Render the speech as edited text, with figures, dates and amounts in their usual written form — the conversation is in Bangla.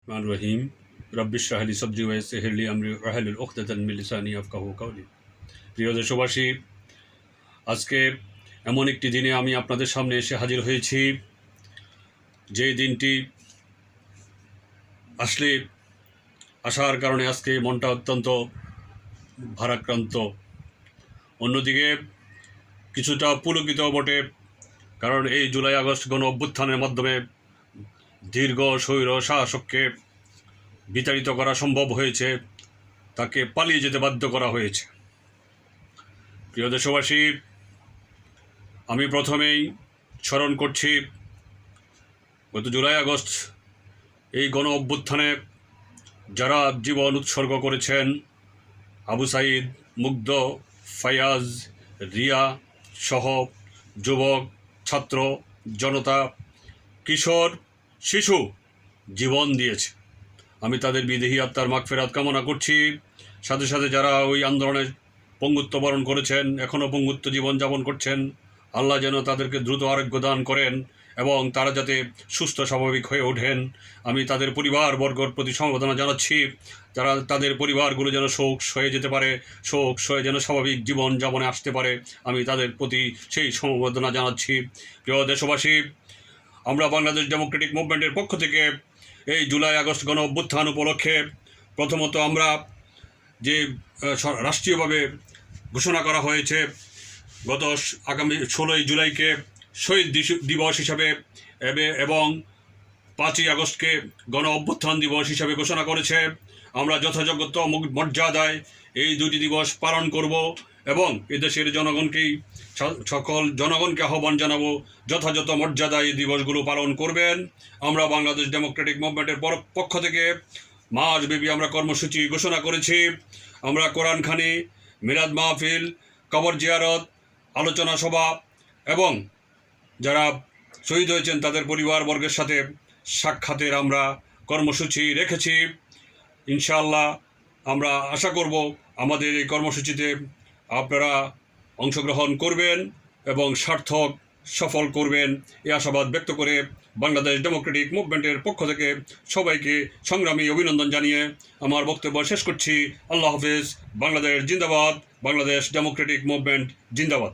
মান রহিম রব্বিশ রাহলি সবজি ওয়াইসিরলি আমরি ওয়াহলুল উকদাতান মিন লিসানি ইয়াফকাহু কাওলি। প্রিয় দেশবাসী, আজকে এমন একটি দিনে আমি আপনাদের সামনে এসে হাজির হয়েছি, যে দিনটি আসার কারণে আজকে মনটা অত্যন্ত ভারাক্রান্ত, অন্যদিকে কিছুটা পুলকিত বটে। কারণ এই জুলাই আগস্ট গণ অভ্যুত্থানের মাধ্যমে দীর্ঘ স্বৈর শাসককে বিতাড়িত করা সম্ভব হয়েছে, তাকে পালিয়ে যেতে বাধ্য করা হয়েছে। প্রিয় দেশবাসী, আমি প্রথমেই স্মরণ করছি গত জুলাই আগস্ট এই গণ অভ্যুত্থানে যারা জীবন উৎসর্গ করেছেন, আবু সাইদ, মুগ্ধ, ফায়াজ, রিয়া সহ যুবক, ছাত্র, জনতা, কিশোর, শিশু জীবন দিয়েছে। আমি তাদের বিদেহী আত্মার মাগফিরাত কামনা করছি। সাথে সাথে যারা ওই আন্দোলনে পঙ্গুত্ব বরণ করেছেন, এখনও পঙ্গুত্ব জীবনযাপন করছেন, আল্লাহ যেন তাদেরকে দ্রুত আরোগ্য দান করেন এবং তারা যাতে সুস্থ স্বাভাবিক হয়ে ওঠেন। আমি তাদের পরিবারবর্গর প্রতি সমবেদনা জানাচ্ছি। তাদের পরিবারগুলো যেন শোক সয়ে যেতে পারে, শোক সয়ে যেন স্বাভাবিক জীবন যাপনে আসতে পারে, আমি তাদের প্রতি সেই সমবেদনা জানাচ্ছি। প্রিয় দেশবাসী, আমরা বাংলাদেশ ডেমোক্রেটিক মুভমেন্টের পক্ষ থেকে এই জুলাই আগস্ট গণ অভ্যুত্থান উপলক্ষে প্রথমত আমরা যে রাষ্ট্রীয়ভাবে ঘোষণা করা হয়েছে গত আগামী 16ই জুলাইকে শহীদ দিবস হিসাবে এবং 5ই আগস্টকে গণ অভ্যুত্থান দিবস হিসাবে ঘোষণা করেছে। আমরা যথাযোগ্য মর্যাদায় এই দুটি দিবস পালন করব এবং এদেশের সকল জনগণকে আহ্বান জানাবো যথাযথ মর্যাদায় এই দিবসগুলো পালন করবেন। আমরা বাংলাদেশ ডেমোক্রেটিক মুভমেন্টের পক্ষ থেকে মাসব্যাপী আমরা কর্মসূচি ঘোষণা করেছি। আমরা কোরআনখানি, মিলাদ মাহফিল, কবর জিয়ারত, আলোচনা সভা এবং যারা শহীদ হয়েছেন তাদের পরিবারবর্গের সাথে সাক্ষাতের আমরা কর্মসূচি রেখেছি। ইনশাআল্লাহ আমরা আশা করব আমাদের এই কর্মসূচিতে আপনারা অংশগ্রহণ করবেন এবং সার্থক সফল করবেন, এই আশাবাদ ব্যক্ত করে বাংলাদেশ ডেমোক্রেটিক মুভমেন্টের পক্ষ থেকে সবাইকে সংগ্রামী অভিনন্দন জানিয়ে আমার বক্তব্য শেষ করছি। আল্লাহ হাফেজ। বাংলাদেশ জিন্দাবাদ। বাংলাদেশ ডেমোক্রেটিক মুভমেন্ট জিন্দাবাদ।